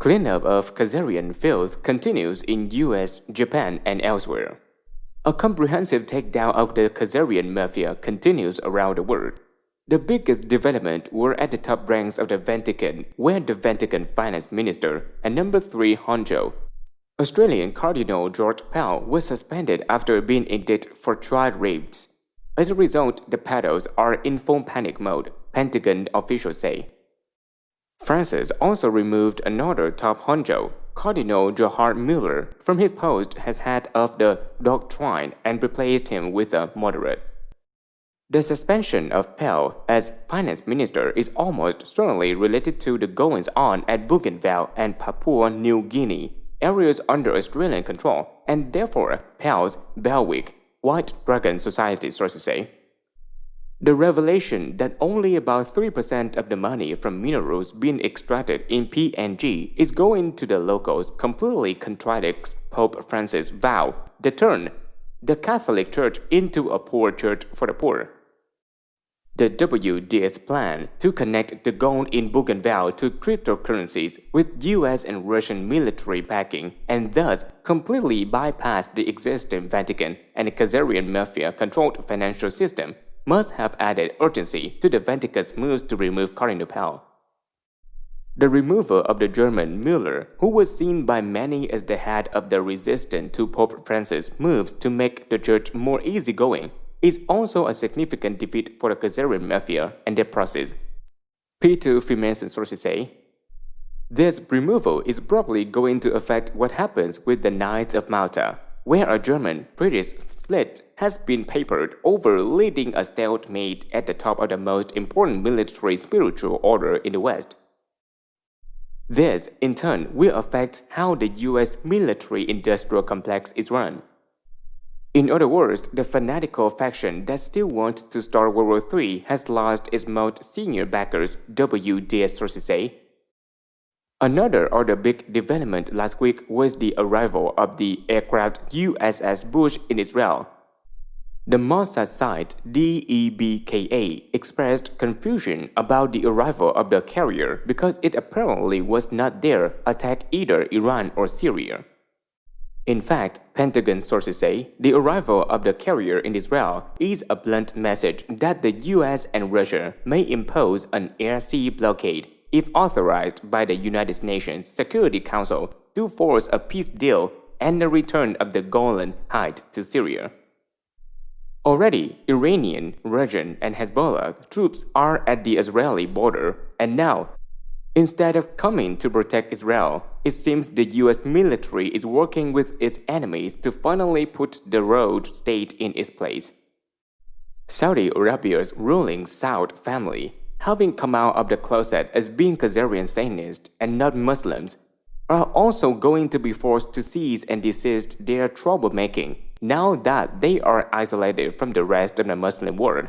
Cleanup of KHAZARIAN filth continues in US, Japan, and elsewhere. A comprehensive takedown of the KHAZARIAN mafia continues around the world. The biggest development were at the top ranks of the Vatican, where the Vatican Finance Minister and number 3 honcho, Australian Cardinal George Pell, was suspended after being indicted for child rapes. As a result, the pedals are in full panic mode, Pentagon officials say. France also removed another top honcho, Cardinal Gerhard Müller, from his post as head of the doctrine and replaced him with a moderate. The suspension of Pell as finance minister is almost certainly related to the goings-on at Bougainville and Papua New Guinea, areas under Australian control, and therefore Pell's bailiwick, White Dragon Society sources say. The revelation that only about 3% of the money from minerals being extracted in PNG is going to the locals completely contradicts Pope Francis' vow to turn the Catholic Church into a poor church for the poor. The WD's plan to connect the gold in Bougainville to cryptocurrencies with US and Russian military backing and thus completely bypass the existing Vatican and KHAZARIAN mafia-controlled financial system must have added urgency to the Vatican's moves to remove Cardinal Pell. The removal of the German Müller, who was seen by many as the head of the resistance to Pope Francis' moves to make the church more easygoing, is also a significant defeat for the KHAZARIAN mafia and their process. P2 Freemason sources say. This removal is probably going to affect what happens with the Knights of Malta, where a German-British split has been papered over leading a stalemate at the top of the most important military spiritual order in the West. This, in turn, will affect how the US military-industrial complex is run. In other words, the fanatical faction that still wants to start World War III has lost its most senior backers, WDS sources say. Another other big development last week was the arrival of the aircraft USS Bush in Israel. The Mossad site DEBKA expressed confusion about the arrival of the carrier because it apparently was not there to attack either Iran or Syria. In fact, Pentagon sources say the arrival of the carrier in Israel is a blunt message that the US and Russia may impose an air-sea blockade if authorized by the United Nations Security Council to force a peace deal and the return of the Golan Heights to Syria. Already, Iranian, Russian, and Hezbollah troops are at the Israeli border, and now, instead of coming to protect Israel, it seems the US military is working with its enemies to finally put the rogue state in its place. Saudi Arabia's ruling Saud family, having come out of the closet as being KHAZARIAN Zionists and not Muslims, are also going to be forced to cease and desist their troublemaking now that they are isolated from the rest of the Muslim world.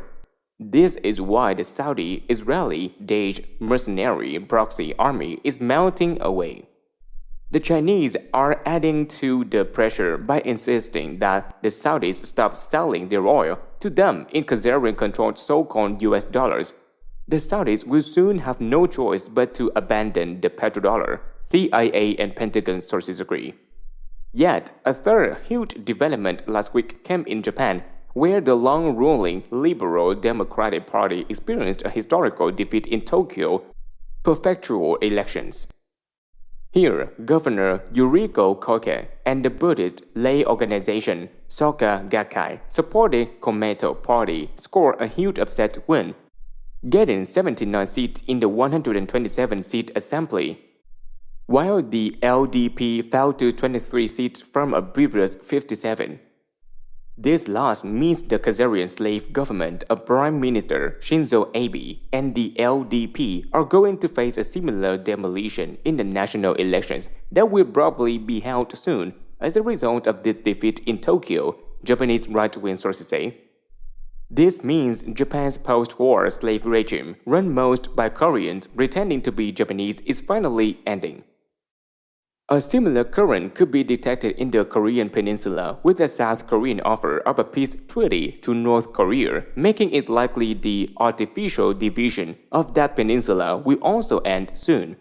This is why the Saudi-Israeli Daesh mercenary proxy army is melting away. The Chinese are adding to the pressure by insisting that the Saudis stop selling their oil to them in KHAZARIAN-controlled so-called US dollars. The Saudis will soon have no choice but to abandon the petrodollar, CIA and Pentagon sources agree. Yet, a third huge development last week came in Japan, where the long-ruling Liberal Democratic Party experienced a historical defeat in Tokyo prefectural elections. Here, Governor Yuriko Koike and the Buddhist lay organization Soka Gakkai, supporting Komeito Party, scored a huge upset win, getting 79 seats in the 127-seat assembly, while the LDP fell to 23 seats from a previous 57. This loss means the KHAZARIAN slave government of Prime Minister Shinzo Abe and the LDP are going to face a similar demolition in the national elections that will probably be held soon as a result of this defeat in Tokyo, Japanese right-wing sources say. This means Japan's post-war slave regime, run most by Koreans pretending to be Japanese, is finally ending. A similar current could be detected in the Korean peninsula with the South Korean offer of a peace treaty to North Korea, making it likely the artificial division of that peninsula will also end soon.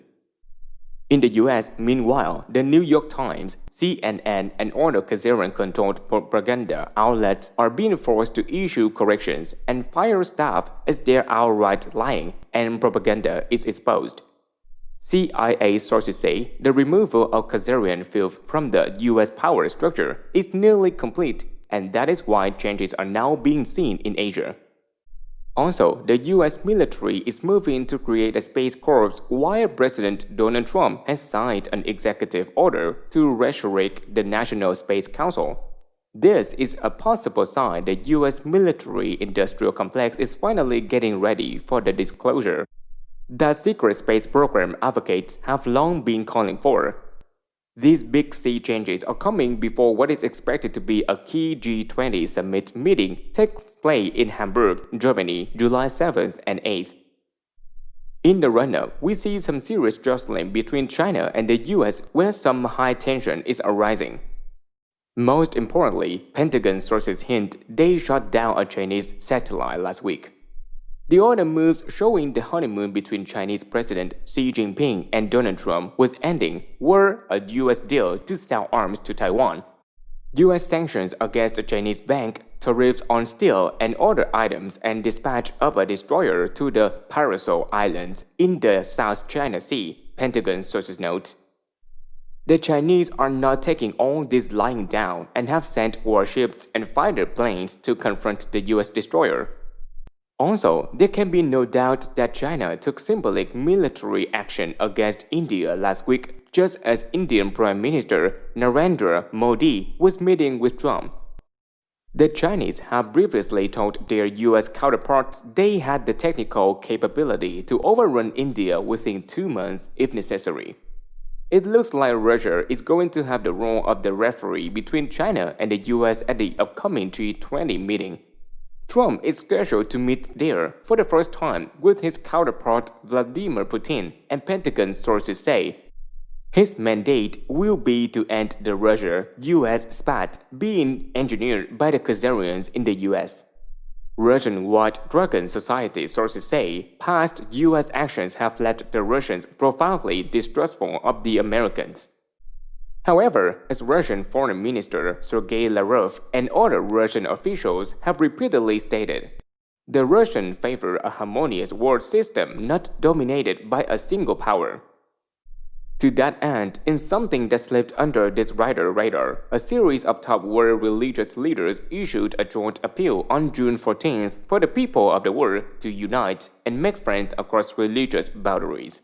In the US, meanwhile, the New York Times, CNN, and other Khazarian-controlled propaganda outlets are being forced to issue corrections and fire staff as their outright lying and propaganda is exposed. CIA sources say the removal of Khazarian filth from the US power structure is nearly complete, and that is why changes are now being seen in Asia. Also, the US military is moving to create a Space Corps while President Donald Trump has signed an executive order to resurrect the National Space Council. This is a possible sign the US military-industrial complex is finally getting ready for the disclosure that secret space program advocates have long been calling for. These big sea changes are coming before what is expected to be a key G20 summit meeting takes place in Hamburg, Germany, July 7th and 8th. In the run-up, we see some serious jostling between China and the US where some high tension is arising. Most importantly, Pentagon sources hint they shot down a Chinese satellite last week. The other moves showing the honeymoon between Chinese President Xi Jinping and Donald Trump was ending were a US deal to sell arms to Taiwan, US sanctions against a Chinese bank, tariffs on steel and other items, and dispatch of a destroyer to the Paracel Islands in the South China Sea, Pentagon sources note. The Chinese are not taking all this lying down and have sent warships and fighter planes to confront the US destroyer. Also, there can be no doubt that China took symbolic military action against India last week just as Indian Prime Minister Narendra Modi was meeting with Trump. The Chinese have previously told their US counterparts they had the technical capability to overrun India within 2 months if necessary. It looks like Russia is going to have the role of the referee between China and the US at the upcoming G20 meeting. Trump is scheduled to meet there for the first time with his counterpart Vladimir Putin, and Pentagon sources say his mandate will be to end the Russia-US spat being engineered by the Khazarians in the US. Russian White Dragon Society sources say past US actions have left the Russians profoundly distrustful of the Americans. However, as Russian Foreign Minister Sergei Lavrov and other Russian officials have repeatedly stated, the Russians favor a harmonious world system not dominated by a single power. To that end, in something that slipped under this writer's radar, a series of top world religious leaders issued a joint appeal on June 14th for the people of the world to unite and make friends across religious boundaries.